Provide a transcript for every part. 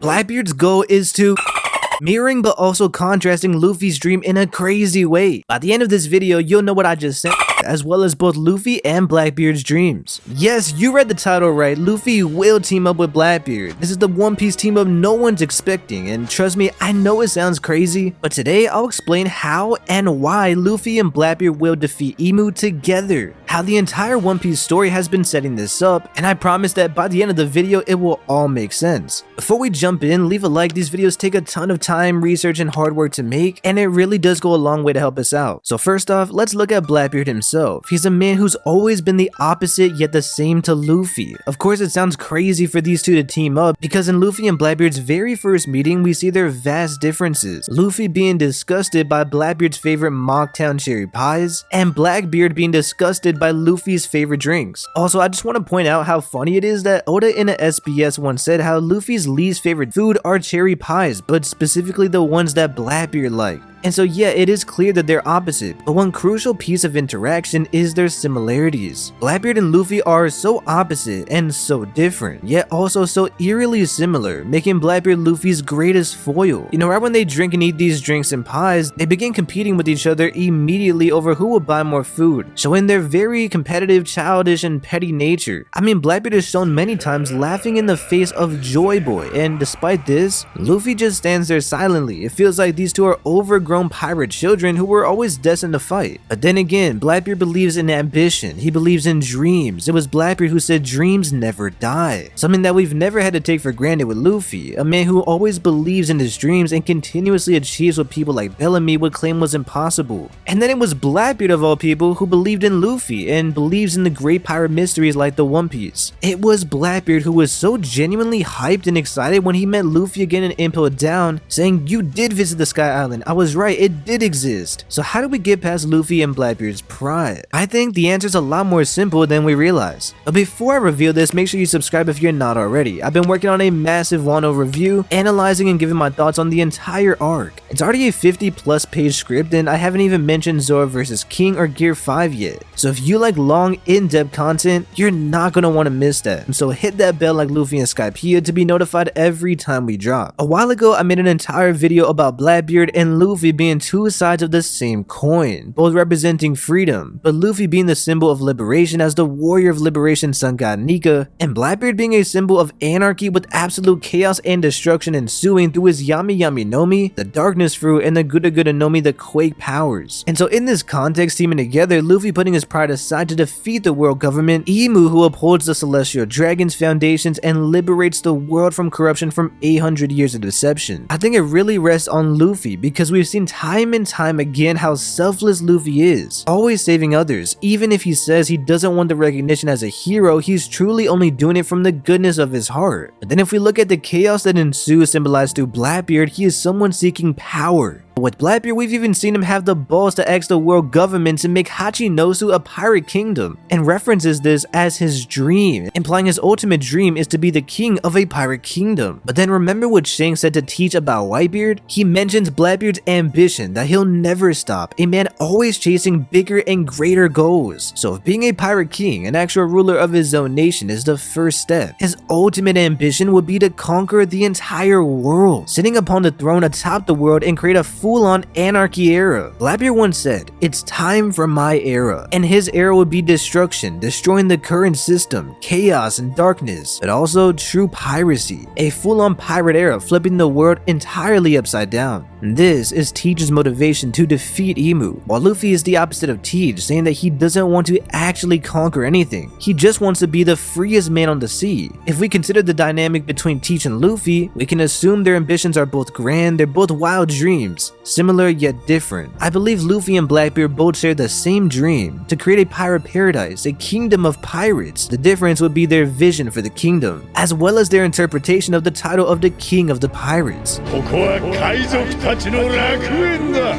Blackbeard's goal is to mirroring but also contrasting Luffy's dream in a crazy way. By the end of this video, you'll know what I just said, as well as both Luffy and Blackbeard's dreams. Yes, you read the title right, Luffy will team up with Blackbeard. This is the One Piece team up no one's expecting, and trust me, I know it sounds crazy, but today I'll explain how and why Luffy and Blackbeard will defeat Imu together, how the entire One Piece story has been setting this up, and I promise that by the end of the video, it will all make sense. Before we jump in, leave a like. These videos take a ton of time, research, and hard work to make, and it really does go a long way to help us out. So first off, let's look at Blackbeard himself. He's a man who's always been the opposite yet the same to Luffy. Of course, it sounds crazy for these two to team up, because in Luffy and Blackbeard's very first meeting, we see their vast differences. Luffy being disgusted by Blackbeard's favorite Mocktown cherry pies, and Blackbeard being disgusted by Luffy's favorite drinks. Also, I just want to point out how funny it is that Oda in a SBS once said how Luffy's least favorite food are cherry pies, but specifically the ones that Blackbeard liked. And so yeah, it is clear that they're opposite, but one crucial piece of interaction is their similarities. Blackbeard and Luffy are so opposite and so different, yet also so eerily similar, making Blackbeard Luffy's greatest foil. You know, right when they drink and eat these drinks and pies, they begin competing with each other immediately over who will buy more food, showing their very competitive, childish, and petty nature. I mean, Blackbeard is shown many times laughing in the face of Joyboy, and despite this, Luffy just stands there silently. It feels like these two are overgrown pirate children who were always destined to fight. But then again, Blackbeard believes in ambition. He believes in dreams. It was Blackbeard who said dreams never die. Something that we've never had to take for granted with Luffy, a man who always believes in his dreams and continuously achieves what people like Bellamy would claim was impossible. And then it was Blackbeard of all people who believed in Luffy and believes in the great pirate mysteries like the One Piece. It was Blackbeard who was so genuinely hyped and excited when he met Luffy again in Impel Down, saying, "You did visit the Sky Island. I was right, it did exist." So how do we get past Luffy and Blackbeard's pride? I think the answer is a lot more simple than we realize. But before I reveal this, make sure you subscribe if you're not already. I've been working on a massive Wano review, analyzing and giving my thoughts on the entire arc. It's already a 50+ page script, and I haven't even mentioned Zoro vs King or Gear 5 yet. So if you like long, in-depth content, you're not gonna want to miss that. And so hit that bell like Luffy and Skypiea to be notified every time we drop. A while ago, I made an entire video about Blackbeard and Luffy being two sides of the same coin, both representing freedom, but Luffy being the symbol of liberation as the warrior of liberation sun god Nika, and Blackbeard being a symbol of anarchy with absolute chaos and destruction ensuing through his Yami Yami no Mi, the darkness fruit, and the Guda Guda no Mi, the quake powers. And so in this context, teaming together, Luffy putting his pride aside to defeat the world government, Imu who upholds the celestial dragon's foundations and liberates the world from corruption from 800 years of deception. I think it really rests on Luffy because we've seen time and time again how selfless Luffy is, always saving others. Even if he says he doesn't want the recognition as a hero, he's truly only doing it from the goodness of his heart. But then if we look at the chaos that ensues symbolized through Blackbeard, he is someone seeking power. With Blackbeard, we've even seen him have the balls to ask the world government to make Hachinosu a pirate kingdom, and references this as his dream, implying his ultimate dream is to be the king of a pirate kingdom. But then remember what Shanks said to teach about Whitebeard? He mentions Blackbeard's ambition, that he'll never stop, a man always chasing bigger and greater goals. So if being a pirate king, an actual ruler of his own nation, is the first step, his ultimate ambition would be to conquer the entire world, sitting upon the throne atop the world and create a full-on anarchy era. Blackbeard once said, "It's time for my era," and his era would be destruction, destroying the current system, chaos and darkness, but also true piracy, a full-on pirate era flipping the world entirely upside down. This is Teach's motivation to defeat Imu, while Luffy is the opposite of Teach, saying that he doesn't want to actually conquer anything. He just wants to be the freest man on the sea. If we consider the dynamic between Teach and Luffy, we can assume their ambitions are both grand, they're both wild dreams, similar yet different. I believe Luffy and Blackbeard both share the same dream, to create a pirate paradise, a kingdom of pirates. The difference would be their vision for the kingdom, as well as their interpretation of the title of the King of the Pirates. ここは海賊たちの楽園だ。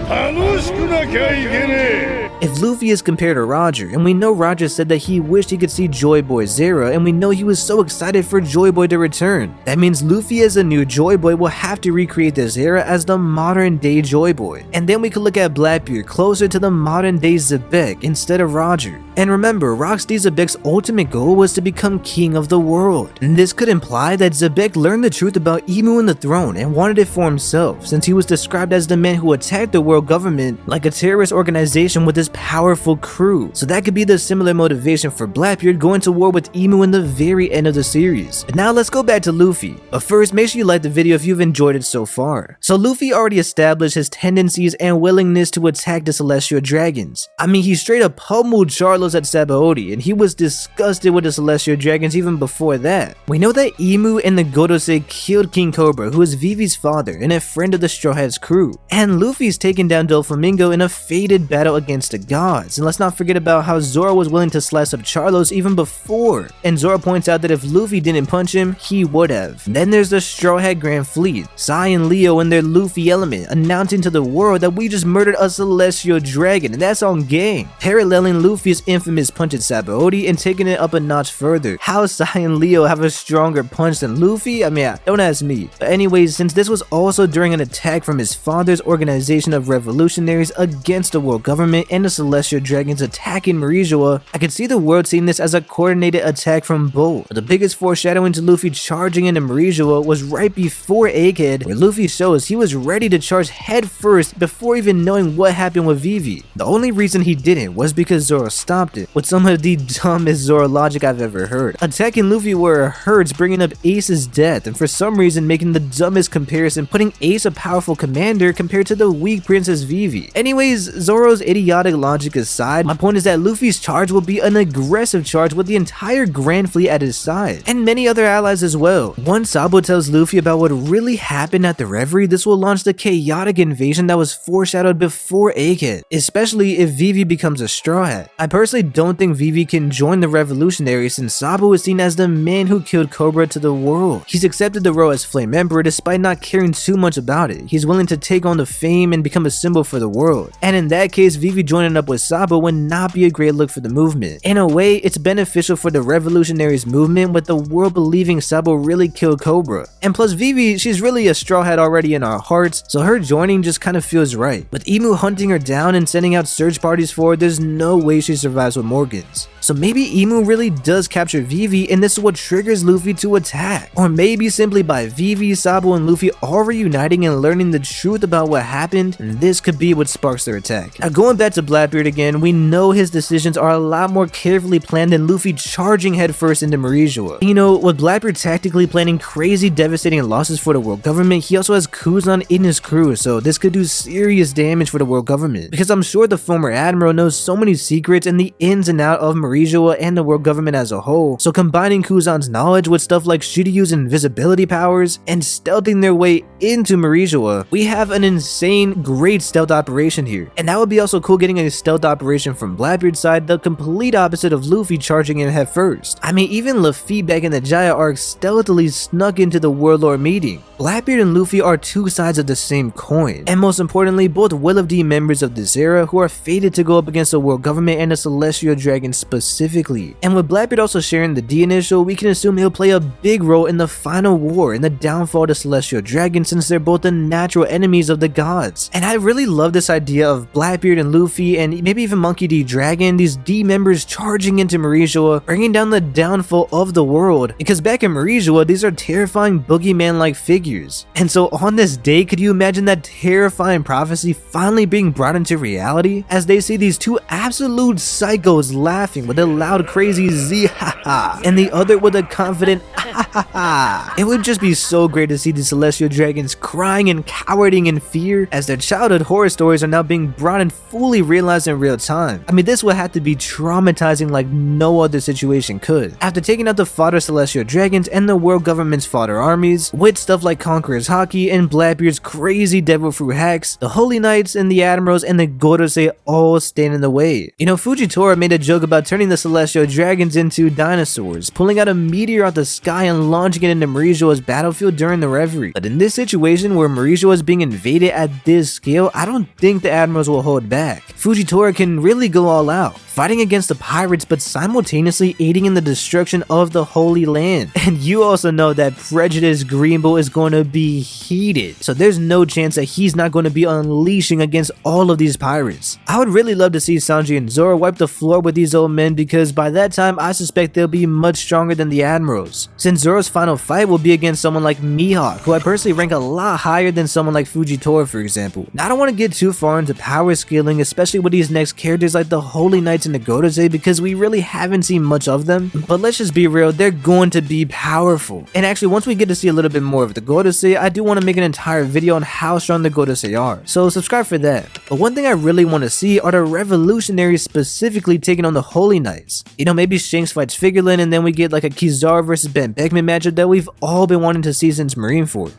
楽しくなきゃいけねえ。If Luffy is compared to Roger, and we know Roger said that he wished he could see Joyboy Zero, and we know he was so excited for Joyboy to return, that means Luffy as a new Joyboy will have to recreate this era as the modern day Joyboy. And then we could look at Blackbeard closer to the modern day Zebek instead of Roger. And remember, Rocksteady Zebek's ultimate goal was to become king of the world. And this could imply that Zebek learned the truth about Emu and the throne and wanted it for himself, since he was described as the man who attacked the world government like a terrorist organization with his powerful crew. So that could be the similar motivation for Blackbeard going to war with Emu in the very end of the series. But now let's go back to Luffy. But first, make sure you like the video if you've enjoyed it so far. So Luffy already established his tendencies and willingness to attack the Celestial Dragons. I mean, he straight up pummeled Charlos at Sabaody, and he was disgusted with the Celestial Dragons even before that. We know that Emu and the Godose killed King Cobra, who is Vivi's father and a friend of the Straw Hats crew. And Luffy's taken down Doflamingo in a fated battle against the gods. And let's not forget about how Zoro was willing to slice up Charlos even before. And Zoro points out that if Luffy didn't punch him, he would have. Then there's the Straw Hat Grand Fleet, Sai and Leo in their Luffy element, announcing to the world that we just murdered a Celestial Dragon, and that's on gang. Paralleling Luffy's infamous punch at Sabaody and taking it up a notch further. How Sai and Leo have a stronger punch than Luffy? I mean, don't ask me. But anyways, since this was also during an attack from his father's organization of revolutionaries against the world government and the Celestial Dragons attacking Marijoa, I could see the world seeing this as a coordinated attack from both. But the biggest foreshadowing to Luffy charging into Marijoa was right before Egghead, where Luffy shows he was ready to charge head first before even knowing what happened with Vivi. The only reason he didn't was because Zoro stopped it, with some of the dumbest Zoro logic I've ever heard. Attacking Luffy where it hurts, bringing up Ace's death, and for some reason making the dumbest comparison, putting Ace a powerful commander compared to the weak Princess Vivi. Anyways, Zoro's idiotic logic aside, my point is that Luffy's charge will be an aggressive charge with the entire Grand Fleet at his side, and many other allies as well. Once Sabo tells Luffy about what really happened at the Reverie, this will launch the chaotic invasion that was foreshadowed before Egghead, especially if Vivi becomes a Straw Hat. I personally don't think Vivi can join the revolutionaries since Sabo is seen as the man who killed Cobra to the world. He's accepted the role as Flame Emperor despite not caring too much about it. He's willing to take on the fame and become a symbol for the world. And in that case, Vivi joining up with Sabo would not be a great look for the movement. In a way, it's beneficial for the revolutionaries movement with the world believing Sabo really killed Cobra. And plus Vivi, she's really a Straw Hat already in our hearts, so her joining just kind of feels right. With Emu hunting her down and sending out search parties for her, there's no way she survives with Morgans. So maybe Emu really does capture Vivi and this is what triggers Luffy to attack. Or maybe simply by Vivi, Sabo, and Luffy all reuniting and learning the truth about what happened, and this could be what sparks their attack. Now going back to Blackbeard again, we know his decisions are a lot more carefully planned than Luffy charging headfirst into Marijoa. You know, with Blackbeard tactically planning crazy devastating losses for the world government, he also has Kuzan in his crew, so this could do serious damage for the world government. Because I'm sure the former admiral knows so many secrets and the ins and out of Marijoa and the world government as a whole, so combining Kuzan's knowledge with stuff like Shiryu's invisibility powers and stealthing their way into Marijoa, we have an insane great stealth operation here. And that would be also cool getting a stealth operation from Blackbeard's side, the complete opposite of Luffy charging in head first. I mean, even Luffy back in the Jaya arc stealthily snuck into the Warlord meeting. Blackbeard and Luffy are two sides of the same coin, and most importantly, both Will of D members of this era who are fated to go up against the world government and the Celestial Dragon specifically. And with Blackbeard also sharing the D initial, we can assume he'll play a big role in the final war and the downfall of the Celestial Dragon, since they're both the natural enemies of the gods. And I really love this idea of Blackbeard and Luffy, and maybe even Monkey D. Dragon, these D members charging into Marijoa, bringing down the downfall of the world, because back in Marijoa, these are terrifying boogeyman-like figures. And so on this day, could you imagine that terrifying prophecy finally being brought into reality, as they see these two absolute psychos laughing with a loud crazy Z ha ha, and the other with a confident ha ha ha. It would just be so great to see the Celestial Dragons crying and cowering in fear as their childhood horror stories are now being brought and fully realized in real time. I mean, this would have to be traumatizing like no other situation could. After taking out the fodder Celestial Dragons and the world government's fodder armies, with stuff like Conqueror's Haki and Blackbeard's crazy devil fruit hacks, the Holy Knights and the Admirals and the Gorosei all stand in the way. You know, Fujitora made a joke about turning the Celestial Dragons into dinosaurs, pulling out a meteor out the sky and launching it into Marijoa's battlefield during the Reverie. But in this situation where Marijoa is being invaded at this scale, I don't think the Admirals will hold back. Fujitora can really go all out, fighting against the pirates but simultaneously aiding in the destruction of the Holy Land. And you also know that Prejudice Greenbow is going to be heated, so there's no chance that he's not going to be unleashing against all of these pirates. I would really love to see Sanji and Zoro wipe the floor with these old men, because by that time I suspect they'll be much stronger than the admirals, since Zoro's final fight will be against someone like Mihawk, who I personally rank a lot higher than someone like Fujitora, for example. Now, I don't want to get too far into power scaling, especially with these next characters like the Holy Knights and the Godose, because we really haven't seen much of them, but let's just be real, they're going to be powerful. And actually, once we get to see a little bit more of the Godose, I do want to make an entire video on how strong the Godose are, so subscribe for that. But one thing I really want to see are the revolutionaries specifically taking on the Holy Knights. You know, maybe Shanks fights Figurlin and then we get like a Kizaru versus Ben Beckman matchup that we've all been wanting to see since Marineford.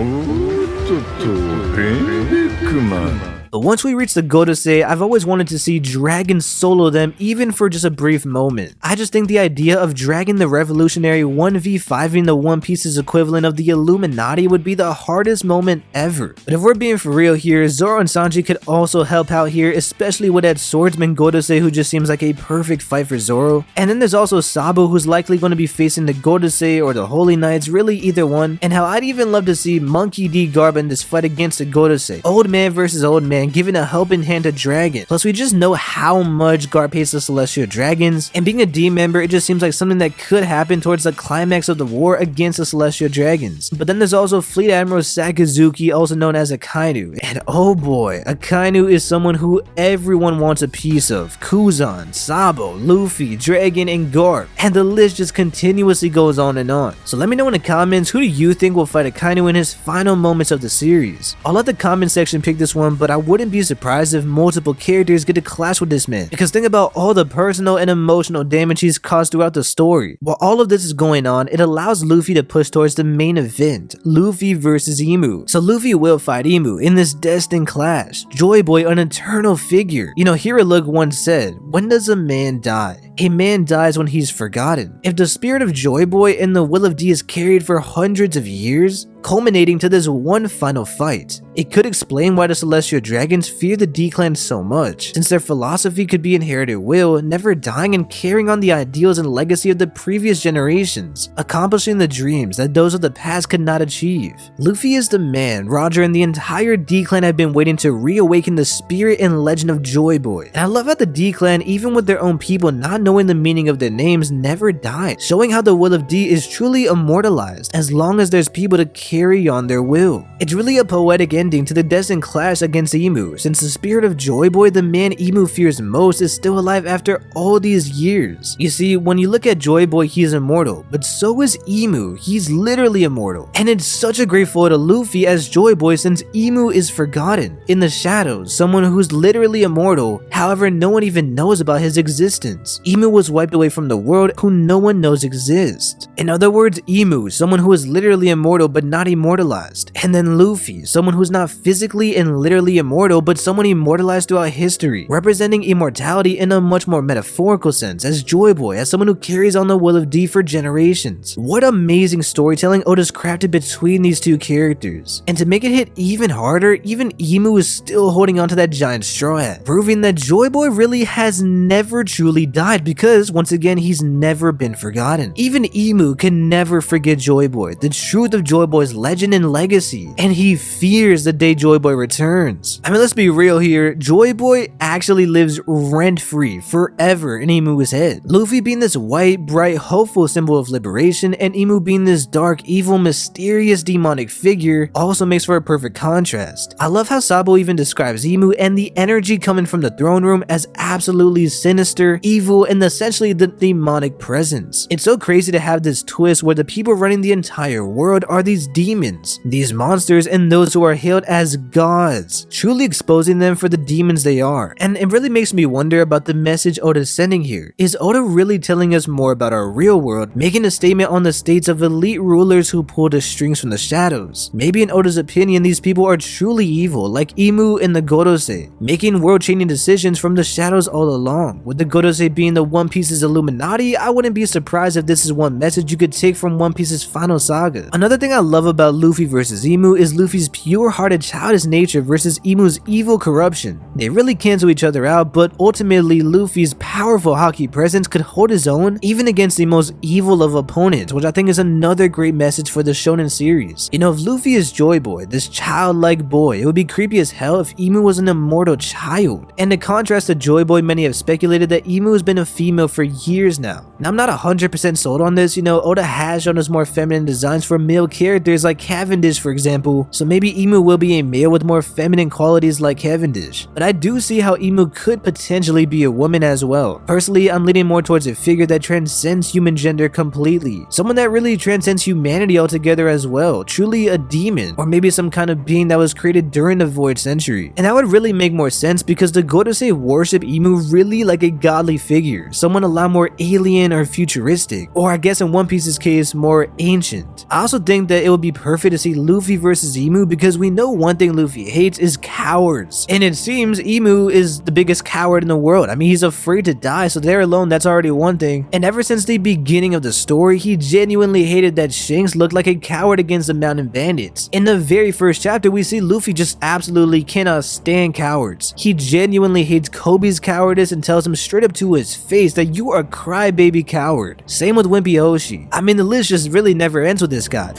But once we reach the Godose, I've always wanted to see Dragon solo them, even for just a brief moment. I just think the idea of Dragon the Revolutionary 1v5ing the One Piece's equivalent of the Illuminati would be the hardest moment ever. But if we're being for real here, Zoro and Sanji could also help out here, especially with that swordsman Godose who just seems like a perfect fight for Zoro. And then there's also Sabo, who's likely going to be facing the Godose or the Holy Knights, really either one. And how I'd even love to see Monkey D. Garb in this fight against the Godose. Old man versus old man, giving a helping hand to Dragon. Plus, we just know how much Garp hates the Celestial Dragons, and being a D member, it just seems like something that could happen towards the climax of the war against the Celestial Dragons. But then there's also Fleet Admiral Sakazuki, also known as Akainu, and oh boy, Akainu is someone who everyone wants a piece of. Kuzan, Sabo, Luffy, Dragon, and Garp, and the list just continuously goes on and on. So let me know in the comments, who do you think will fight Akainu in his final moments of the series? I'll let the comment section pick this one, but I wouldn't be surprised if multiple characters get to clash with this man, because think about all the personal and emotional damage he's caused throughout the story. While all of this is going on, it allows Luffy to push towards the main event, Luffy versus Emu. So Luffy will fight Emu in this destined clash. Joyboy, an eternal figure. You know, Hiralug once said, "When does a man die? A man dies when he's forgotten." If the spirit of Joyboy and the will of D is carried for hundreds of years, culminating to this one final fight, it could explain why the Celestial Dragons fear the D-Clan so much, since their philosophy could be inherited will, never dying and carrying on the ideals and legacy of the previous generations, accomplishing the dreams that those of the past could not achieve. Luffy is the man Roger and the entire D-Clan have been waiting to reawaken the spirit and legend of Joyboy. And I love how the D-Clan, even with their own people not knowing the meaning of their names, never died, showing how the will of D is truly immortalized as long as there's people to carry on their will. It's really a poetic ending to the destined clash against Emu, since the spirit of Joyboy, the man Emu fears most, is still alive after all these years. You see, when you look at Joyboy, he is immortal, but so is Emu. He's literally immortal. And it's such a great foil to Luffy as Joyboy, since Emu is forgotten in the shadows, someone who's literally immortal, however no one even knows about his existence. Emu was wiped away from the world, who no one knows exists. In other words, Emu, someone who is literally immortal but not immortalized. And then Luffy, someone who's not physically and literally immortal, but someone immortalized throughout history, representing immortality in a much more metaphorical sense, as Joyboy, as someone who carries on the will of D for generations. What amazing storytelling Oda's crafted between these two characters. And to make it hit even harder, even Emu is still holding onto that giant straw hat, proving that Joyboy really has never truly died, because once again, he's never been forgotten. Even Emu can never forget Joyboy, the truth of Joyboy's legend and legacy, and he fears the day Joyboy returns. I mean, let's be real here, Joyboy actually lives rent-free forever in Emu's head. Luffy being this white, bright, hopeful symbol of liberation, and Emu being this dark, evil, mysterious, demonic figure also makes for a perfect contrast. I love how Sabo even describes Emu and the energy coming from the throne room as absolutely sinister, evil, and essentially the demonic presence. It's so crazy to have this twist where the people running the entire world are these demons, these monsters, and those who are hailed as gods, truly exposing them for the demons they are. And it really makes me wonder about the message Oda's sending here. Is Oda really telling us more about our real world, making a statement on the states of elite rulers who pull the strings from the shadows? Maybe in Oda's opinion, these people are truly evil, like Emu and the Godose, making world-changing decisions from the shadows all along, with the Godose being the of One Piece's Illuminati, I wouldn't be surprised if this is one message you could take from One Piece's final saga. Another thing I love about Luffy versus Emu is Luffy's pure-hearted childish nature versus Emu's evil corruption. They really cancel each other out, but ultimately Luffy's powerful Haki presence could hold his own even against the most evil of opponents, which I think is another great message for the shonen series. You know, if Luffy is Joyboy, this childlike boy, it would be creepy as hell if Emu was an immortal child. And in contrast to Joyboy, many have speculated that Emu has been a female for years now. Now I'm not 100% sold on this, you know, Oda has shown us more feminine designs for male characters like Cavendish for example, so maybe Emu will be a male with more feminine qualities like Cavendish. But I do see how Emu could potentially be a woman as well. Personally, I'm leaning more towards a figure that transcends human gender completely. Someone that really transcends humanity altogether as well, truly a demon, or maybe some kind of being that was created during the Void Century. And that would really make more sense because the Gorosei worship Emu really like a godly figure, someone a lot more alien or futuristic, or I guess in One Piece's case, more ancient. I also think that it would be perfect to see Luffy versus Emu because we know one thing Luffy hates is cowards. And it seems Emu is the biggest coward in the world. I mean, he's afraid to die, so there alone, that's already one thing. And ever since the beginning of the story, he genuinely hated that Shanks looked like a coward against the mountain bandits. In the very first chapter, we see Luffy just absolutely cannot stand cowards. He genuinely hates Kobe's cowardice and tells him straight up to his face that you are a crybaby coward. Same with Wimpy Hoshi. I mean, the list just really never ends with this guy.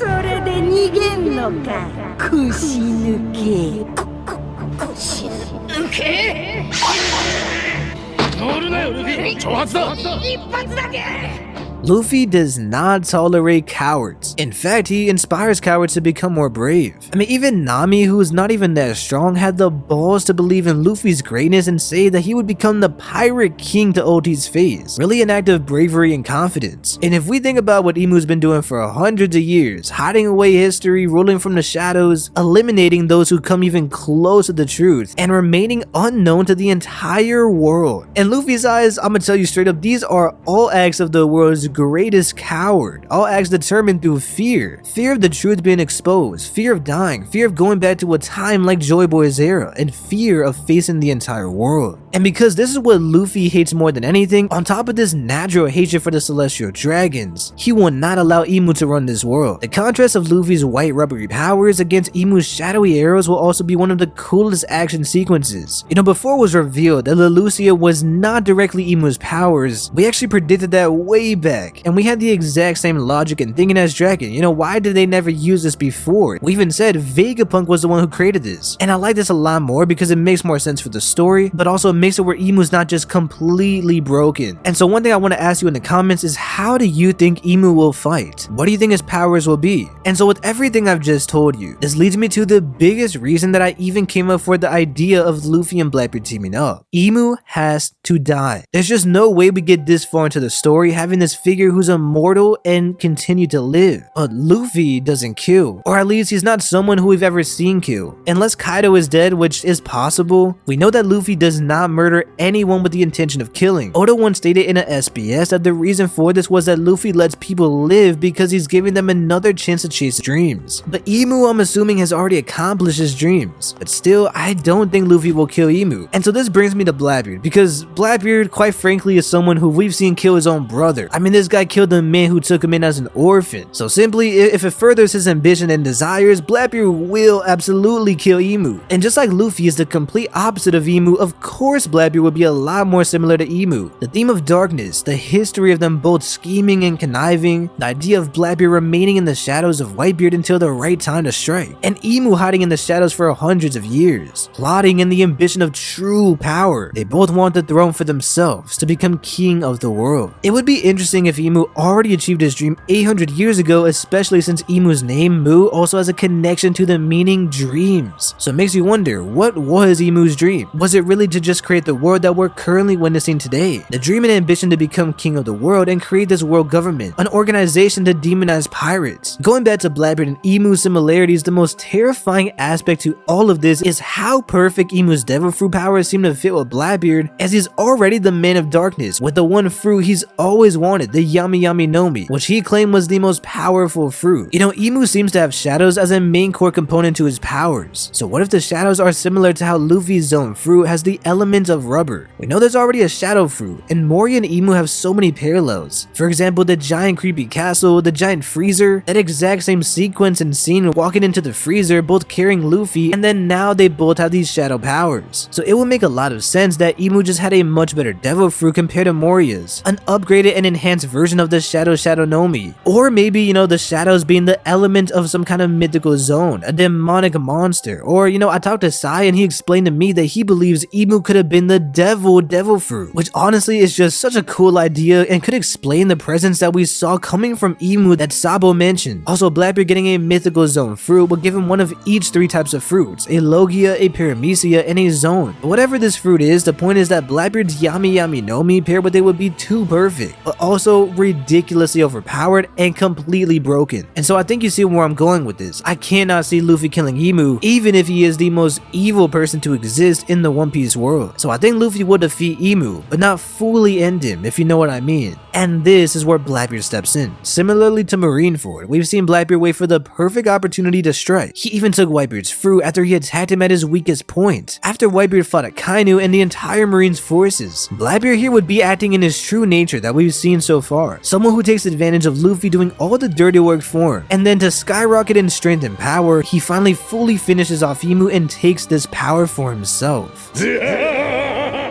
Luffy does not tolerate cowards. In fact, he inspires cowards to become more brave. I mean, even Nami, who is not even that strong, had the balls to believe in Luffy's greatness and say that he would become the pirate king to OT's face. Really an act of bravery and confidence. And if we think about what Emu's been doing for hundreds of years, hiding away history, ruling from the shadows, eliminating those who come even close to the truth, and remaining unknown to the entire world. In Luffy's eyes, I'm gonna tell you straight up, these are all acts of the world's greatest coward. All acts determined through fear. Fear of the truth being exposed, fear of dying, fear of going back to a time like Joyboy's era, and fear of facing the entire world. And because this is what Luffy hates more than anything, on top of this natural hatred for the celestial dragons, he will not allow Emu to run this world. The contrast of Luffy's white rubbery powers against Emu's shadowy arrows will also be one of the coolest action sequences. You know, before it was revealed that Leloucia was not directly Emu's powers, we actually predicted that way back. And we had the exact same logic and thinking as Dragon. You know, why did they never use this before? We even said Vegapunk was the one who created this. And I like this a lot more because it makes more sense for the story, but also it makes it where Emu's not just completely broken. And so one thing I want to ask you in the comments is, how do you think Emu will fight? What do you think his powers will be? And so with everything I've just told you, this leads me to the biggest reason that I even came up for the idea of Luffy and Blackbeard teaming up. Emu has to die. There's just no way we get this far into the story having this figure who's immortal and continue to live. But Luffy doesn't kill, or at least he's not someone who we've ever seen kill. Unless Kaido is dead, which is possible, we know that Luffy does not murder anyone with the intention of killing. Oda once stated in a SBS that the reason for this was that Luffy lets people live because he's giving them another chance to chase dreams. But Emu, I'm assuming, has already accomplished his dreams. But still, I don't think Luffy will kill Emu. And so this brings me to Blackbeard, because Blackbeard, quite frankly, is someone who we've seen kill his own brother. I mean, this guy killed the man who took him in as an orphan. So simply, if it furthers his ambition and desires, Blackbeard will absolutely kill Emu. And just like Luffy is the complete opposite of Emu, of course Blackbeard would be a lot more similar to Emu. The theme of darkness, the history of them both scheming and conniving, the idea of Blackbeard remaining in the shadows of Whitebeard until the right time to strike, and Emu hiding in the shadows for hundreds of years, plotting in the ambition of true power. They both want the throne for themselves, to become king of the world. It would be interesting if Emu already achieved his dream 800 years ago, especially since Emu's name, Mu, also has a connection to the meaning dreams. So it makes you wonder, what was Emu's dream? Was it really to just create the world that we're currently witnessing today? The dream and ambition to become king of the world and create this world government, an organization to demonize pirates. Going back to Blackbeard and Emu's similarities, the most terrifying aspect to all of this is how perfect Emu's devil fruit powers seem to fit with Blackbeard, as he's already the man of darkness with the one fruit he's always wanted, the Yami Yami Nomi, which he claimed was the most powerful fruit. You know, Emu seems to have shadows as a main core component to his powers. So what if the shadows are similar to how Luffy's zone fruit has the element element of rubber. We know there's already a shadow fruit, and Mori and Imu have so many parallels. For example, the giant creepy castle, the giant freezer, that exact same sequence and scene walking into the freezer, both carrying Luffy, and then now they both have these shadow powers. So it would make a lot of sense that Imu just had a much better devil fruit compared to Moria's, an upgraded and enhanced version of the Shadow Nomi. Or maybe, you know, the shadows being the element of some kind of mythical zone, a demonic monster. Or, you know, I talked to Sai and he explained to me that he believes Imu could have been the devil fruit, which honestly is just such a cool idea and could explain the presence that we saw coming from Imu that Sabo mentioned. Also, Blackbeard getting a mythical zone fruit will give him one of each 3 types of fruits, a Logia, a Paramecia, and a zone. But whatever this fruit is, the point is that Blackbeard's Yami Nomi paired with it would be too perfect, but also ridiculously overpowered and completely broken. And so I think you see where I'm going with this. I cannot see Luffy killing Imu, even if he is the most evil person to exist in the One Piece world. So I think Luffy would defeat Imu, but not fully end him, if you know what I mean. And this is where Blackbeard steps in. Similarly to Marineford, we've seen Blackbeard wait for the perfect opportunity to strike. He even took Whitebeard's fruit after he attacked him at his weakest point, after Whitebeard fought Akainu and the entire Marine's forces. Blackbeard here would be acting in his true nature that we've seen so far, someone who takes advantage of Luffy doing all the dirty work for him, and then to skyrocket in strength and power, he finally fully finishes off Imu and takes this power for himself.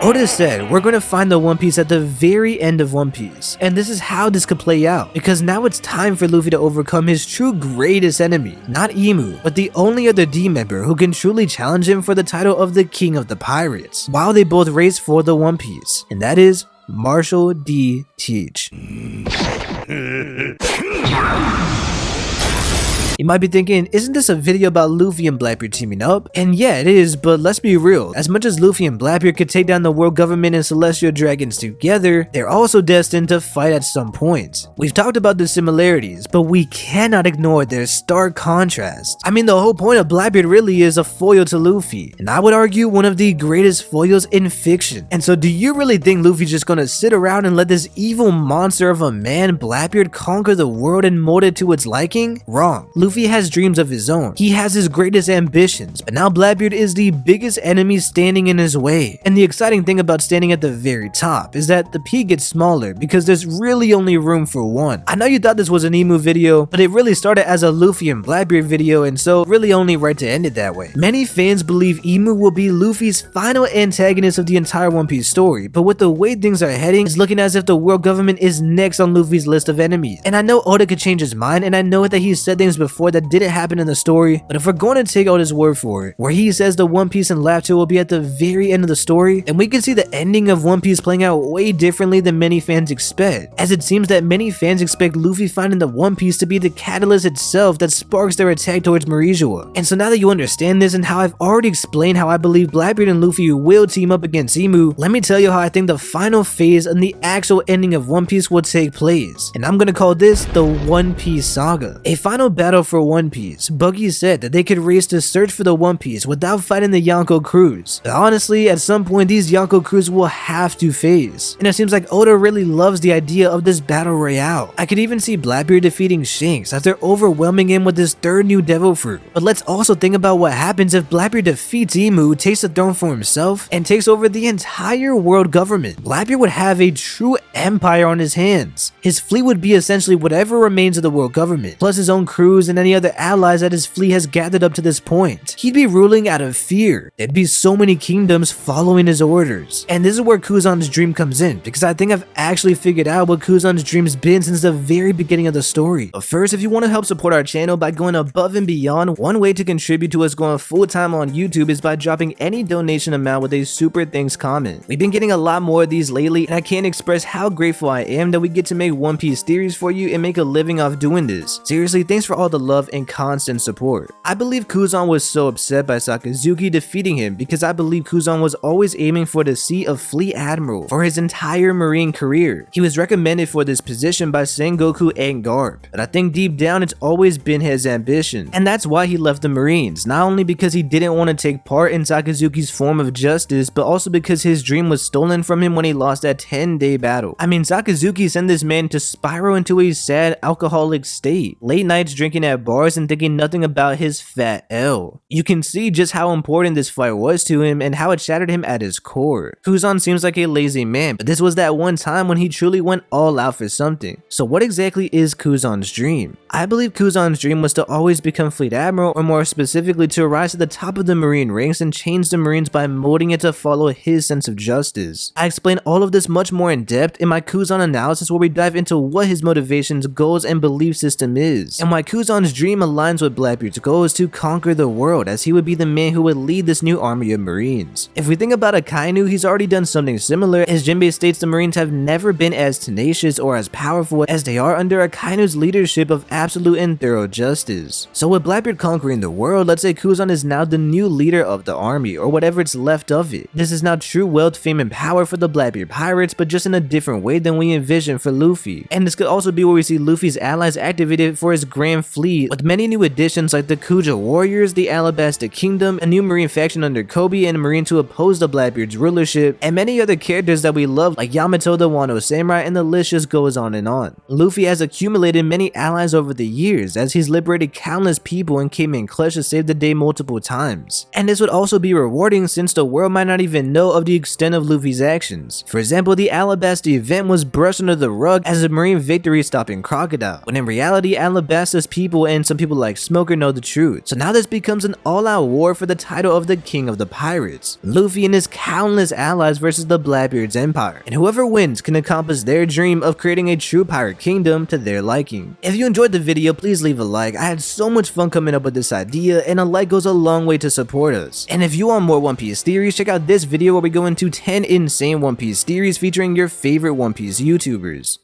Oda said, we're going to find the One Piece at the very end of One Piece, and this is how this could play out, because now it's time for Luffy to overcome his true greatest enemy, not Imu, but the only other D member who can truly challenge him for the title of the King of the Pirates, while they both race for the One Piece, and that is Marshall D. Teach. You might be thinking, isn't this a video about Luffy and Blackbeard teaming up? And yeah, it is, but let's be real. As much as Luffy and Blackbeard could take down the world government and celestial dragons together, they're also destined to fight at some point. We've talked about the similarities, but we cannot ignore their stark contrast. I mean, the whole point of Blackbeard really is a foil to Luffy, and I would argue one of the greatest foils in fiction. And so do you really think Luffy's just gonna sit around and let this evil monster of a man, Blackbeard, conquer the world and mold it to its liking? Wrong. Luffy has dreams of his own. He has his greatest ambitions, but now Blackbeard is the biggest enemy standing in his way. And the exciting thing about standing at the very top is that the peak gets smaller because there's really only room for one. I know you thought this was an Imu video, but it really started as a Luffy and Blackbeard video, and so really only right to end it that way. Many fans believe Imu will be Luffy's final antagonist of the entire One Piece story, but with the way things are heading, it's looking as if the world government is next on Luffy's list of enemies. And I know Oda could change his mind, and I know that he said things before that didn't happen in the story, but if we're going to take Oda's word for it, where he says the One Piece and Laughter will be at the very end of the story, then we can see the ending of One Piece playing out way differently than many fans expect, as it seems that many fans expect Luffy finding the One Piece to be the catalyst itself that sparks their attack towards Marijoa. And so now that you understand this and how I've already explained how I believe Blackbeard and Luffy will team up against Imu, let me tell you how I think the final phase and the actual ending of One Piece will take place. And I'm gonna call this the One Piece Saga. A final battle for One Piece. Buggy said that they could race to search for the One Piece without fighting the Yonko crews. But honestly, at some point these Yonko crews will have to face. And it seems like Oda really loves the idea of this battle royale. I could even see Blackbeard defeating Shanks after overwhelming him with his third new devil fruit. But let's also think about what happens if Blackbeard defeats Imu, takes the throne for himself, and takes over the entire world government. Blackbeard would have a true empire on his hands. His fleet would be essentially whatever remains of the world government, plus his own crews and any other allies that his fleet has gathered up to this point. He'd be ruling out of fear. There'd be so many kingdoms following his orders. And this is where Kuzan's dream comes in, because I think I've actually figured out what Kuzan's dream's been since the very beginning of the story. But first, if you want to help support our channel by going above and beyond, one way to contribute to us going full-time on YouTube is by dropping any donation amount with a super thanks comment. We've been getting a lot more of these lately, and I can't express how grateful I am that we get to make One Piece theories for you and make a living off doing this. Seriously, thanks for all the love and constant support. I believe Kuzan was so upset by Sakazuki defeating him because I believe Kuzan was always aiming for the seat of Fleet Admiral for his entire marine career. He was recommended for this position by Sengoku and Garp, but I think deep down it's always been his ambition, and that's why he left the Marines, not only because he didn't want to take part in Sakazuki's form of justice, but also because his dream was stolen from him when he lost that 10-day battle. I mean, Sakazuki sent this man to spiral into a sad alcoholic state, late nights drinking at at bars and thinking nothing about his fat L. You can see just how important this fight was to him and how it shattered him at his core. Kuzan seems like a lazy man, but this was that one time when he truly went all out for something. So what exactly is Kuzan's dream? I believe Kuzan's dream was to always become Fleet Admiral, or more specifically to rise to the top of the Marine ranks and change the Marines by molding it to follow his sense of justice. I explain all of this much more in depth in my Kuzan analysis, where we dive into what his motivations, goals, and belief system is, and why Kuzan's dream aligns with Blackbeard's goal is to conquer the world, as he would be the man who would lead this new army of Marines. If we think about Akainu, he's already done something similar, as Jinbei states the Marines have never been as tenacious or as powerful as they are under Akainu's leadership of absolute and thorough justice. So with Blackbeard conquering the world, let's say Kuzan is now the new leader of the army, or whatever it's left of it. This is now true wealth, fame, and power for the Blackbeard pirates, but just in a different way than we envisioned for Luffy. And this could also be where we see Luffy's allies activated for his grand fleet, with many new additions like the Kuja warriors, the Alabasta Kingdom, a new marine faction under Kobe, and a marine to oppose the Blackbeard's rulership, and many other characters that we love like Yamato the Wano Samurai, and the list just goes on and on. Luffy has accumulated many allies over the years, as he's liberated countless people and came in clutch to save the day multiple times. And this would also be rewarding, since the world might not even know of the extent of Luffy's actions. For example, the Alabasta event was brushed under the rug as a marine victory stopping Crocodile, when in reality Alabasta's people and some people like Smoker know the truth. So now this becomes an all-out war for the title of the King of the Pirates, Luffy and his countless allies versus the Blackbeard's empire, and whoever wins can accomplish their dream of creating a true pirate kingdom to their liking. If you enjoyed the video, please leave a like. I had so much fun coming up with this idea, and a like goes a long way to support us. And if you want more One Piece theories, check out this video where we go into 10 insane One Piece theories featuring your favorite One Piece YouTubers.